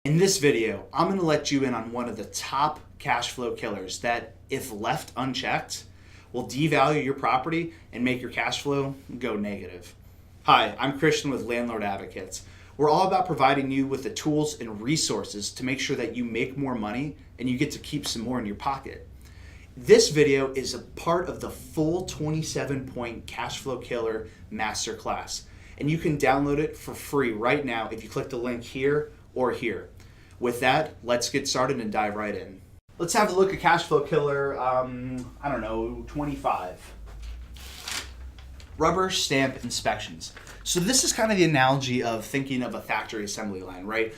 In this video, I'm going to let you in on one of the top cash flow killers that, if left unchecked, will devalue your property and make your cash flow go negative. Hi, I'm Christian with Landlord Advocates. We're all about providing you with the tools and resources to make sure that you make more money and you get to keep some more in your pocket. This video is a part of the full 27-point Cash Flow Killer Masterclass, and you can download it for free right now if you click the link here or here. With that, let's get started and dive right in. Let's have a look at Cash Flow Killer, 25. Rubber stamp inspections. So this is kind of the analogy of thinking of a factory assembly line, right?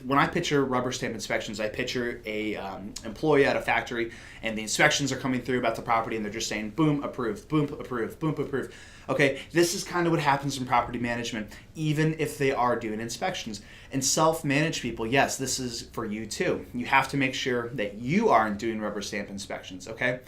When I picture rubber stamp inspections, I picture a employee at a factory, and the inspections are coming through about the property, and they're just saying, boom, approved, boom, approved, boom, approved. Okay, this is kind of what happens in property management, even if they are doing inspections. And self-managed people, yes, this is for you too. You have to make sure that you aren't doing rubber stamp inspections, okay?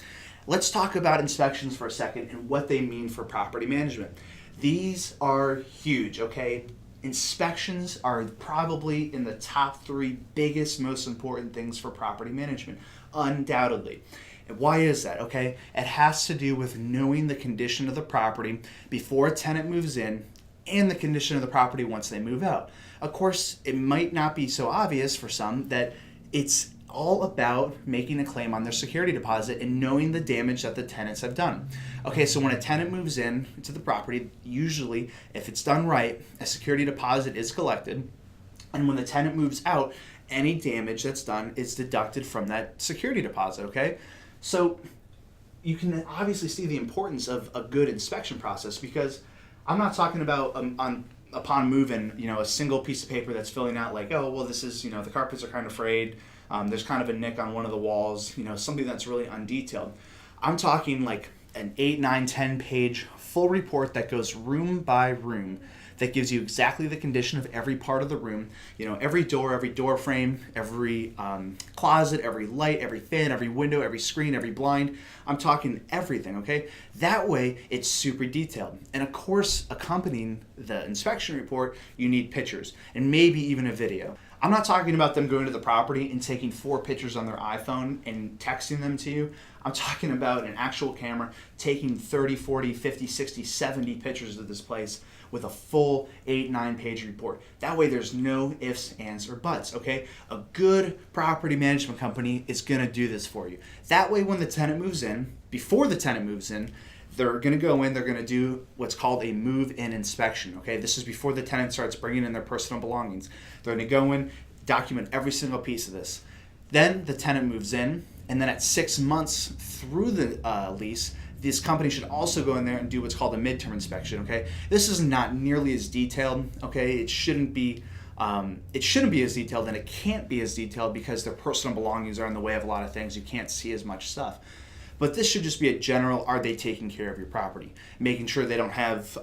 Let's talk about inspections for a second and what they mean for property management. These are huge, okay? Inspections are probably in the top 3 biggest, most important things for property management, undoubtedly. And why is that, okay? It has to do with knowing the condition of the property before a tenant moves in and the condition of the property once they move out. Of course, it might not be so obvious for some that it's all about making a claim on their security deposit and knowing the damage that the tenants have done. Okay, so when a tenant moves in to the property, usually, if it's done right, a security deposit is collected, and when the tenant moves out, any damage that's done is deducted from that security deposit, okay? So you can obviously see the importance of a good inspection process, because I'm not talking about upon move-in, a single piece of paper that's filling out like, oh, well, this is, the carpets are kind of frayed, there's kind of a nick on one of the walls, something that's really undetailed. I'm talking like an 8, 9, 10 page full report that goes room by room, that gives you exactly the condition of every part of the room, every door frame, every closet, every light, every fan, every window, every screen, every blind. I'm talking everything, okay? That way, it's super detailed. And of course, accompanying the inspection report, you need pictures and maybe even a video. I'm not talking about them going to the property and taking 4 pictures on their iPhone and texting them to you. I'm talking about an actual camera taking 30, 40, 50, 60, 70 pictures of this place with a full 8, 9 page report. That way there's no ifs, ands, or buts, okay? A good property management company is gonna do this for you. That way when the tenant moves in, before the tenant moves in, they're going to go in, they're going to do what's called a move-in inspection, okay? This is before the tenant starts bringing in their personal belongings. They're going to go in, document every single piece of this. Then the tenant moves in, and then at 6 months through the lease, this company should also go in there and do what's called a midterm inspection, okay? This is not nearly as detailed, okay? It shouldn't be as detailed, and it can't be as detailed because their personal belongings are in the way of a lot of things. You can't see as much stuff. But this should just be a general, are they taking care of your property? Making sure they don't have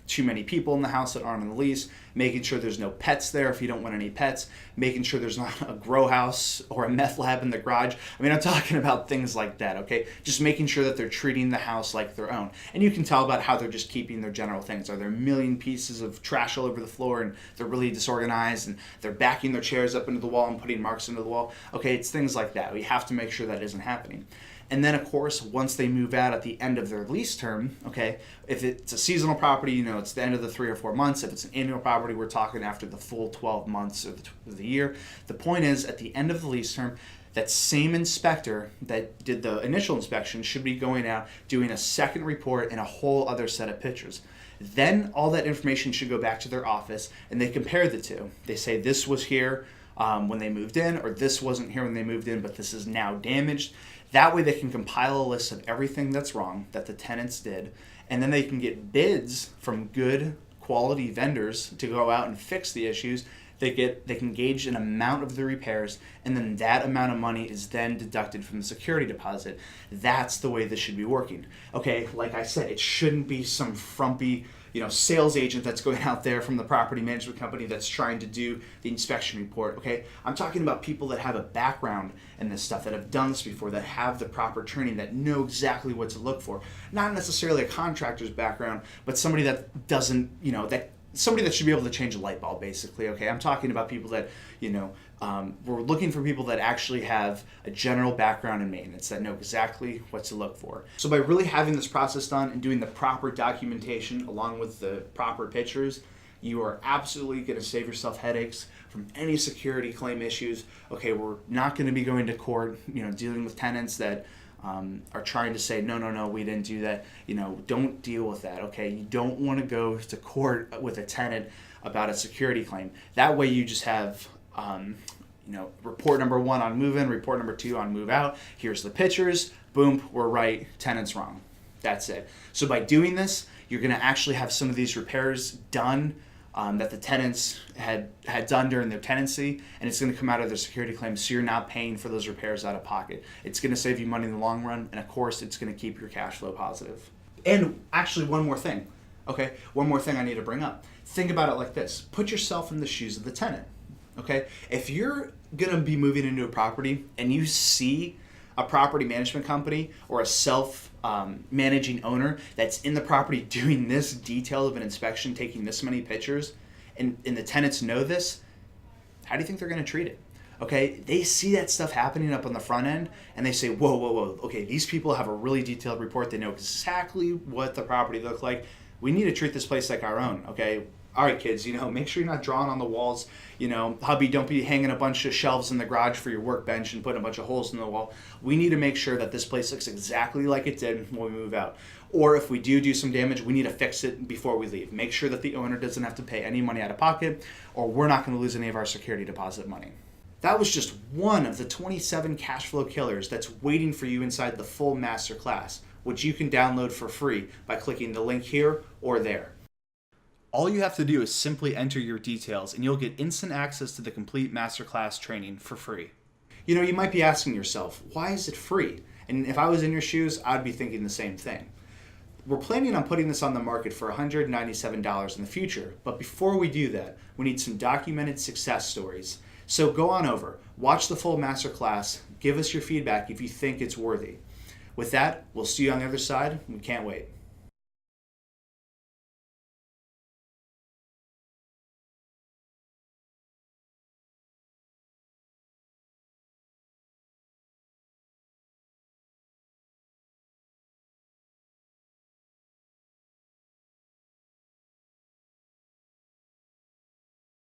too many people in the house that aren't on the lease, making sure there's no pets there if you don't want any pets, making sure there's not a grow house or a meth lab in the garage. I mean, I'm talking about things like that, okay? Just making sure that they're treating the house like their own. And you can tell about how they're just keeping their general things. Are there a million pieces of trash all over the floor and they're really disorganized and they're backing their chairs up into the wall and putting marks into the wall? Okay, it's things like that. We have to make sure that isn't happening. And then, of course, once they move out at the end of their lease term, okay, if it's a seasonal property, it's the end of the 3 or 4 months. If it's an annual property, we're talking after the full 12 months of the year. The point is, at the end of the lease term, that same inspector that did the initial inspection should be going out, doing a second report and a whole other set of pictures. Then all that information should go back to their office, and they compare the two. They say this was here when they moved in, or this wasn't here when they moved in, but this is now damaged. That way they can compile a list of everything that's wrong that the tenants did, and then they can get bids from good quality vendors to go out and fix the issues. They can gauge an amount of the repairs, and then that amount of money is then deducted from the security deposit. That's the way this should be working. Okay, like I said, it shouldn't be some frumpy sales agent that's going out there from the property management company that's trying to do the inspection report, okay? I'm talking about people that have a background in this stuff, that have done this before, that have the proper training, that know exactly what to look for. Not necessarily a contractor's background, but somebody that doesn't, that somebody that should be able to change a light bulb, basically. Okay, I'm talking about people that, we're looking for people that actually have a general background in maintenance, that know exactly what to look for. So by really having this process done and doing the proper documentation along with the proper pictures, you are absolutely going to save yourself headaches from any security claim issues. Okay, we're not going to be going to court, dealing with tenants that are trying to say, no, we didn't do that. Don't deal with that, okay? You don't want to go to court with a tenant about a security claim. That way you just have, report number 1 on move-in, report number 2 on move-out. Here's the pictures. Boom, we're right, tenant's wrong. That's it. So by doing this, you're going to actually have some of these repairs done that the tenants had done during their tenancy, and it's going to come out of their security claim, so you're not paying for those repairs out of pocket. It's going to save you money in the long run, and of course, it's going to keep your cash flow positive. And actually, one more thing I need to bring up. Think about it like this. Put yourself in the shoes of the tenant, okay? If you're going to be moving into a property and you see a property management company or a self-managing owner that's in the property doing this detail of an inspection, taking this many pictures, and the tenants know this, how do you think they're going to treat it? Okay, they see that stuff happening up on the front end, and they say, whoa, okay, these people have a really detailed report. They know exactly what the property looked like. We need to treat this place like our own, okay? All right, kids, make sure you're not drawing on the walls. Hubby, don't be hanging a bunch of shelves in the garage for your workbench and putting a bunch of holes in the wall. We need to make sure that this place looks exactly like it did when we move out. Or if we do some damage, we need to fix it before we leave. Make sure that the owner doesn't have to pay any money out of pocket, or we're not going to lose any of our security deposit money. That was just one of the 27 cash flow killers that's waiting for you inside the full masterclass, which you can download for free by clicking the link here or there. All you have to do is simply enter your details and you'll get instant access to the complete masterclass training for free. You might be asking yourself, why is it free? And if I was in your shoes, I'd be thinking the same thing. We're planning on putting this on the market for $197 in the future, but before we do that, we need some documented success stories. So go on over, watch the full masterclass, give us your feedback if you think it's worthy. With that, we'll see you on the other side. We can't wait.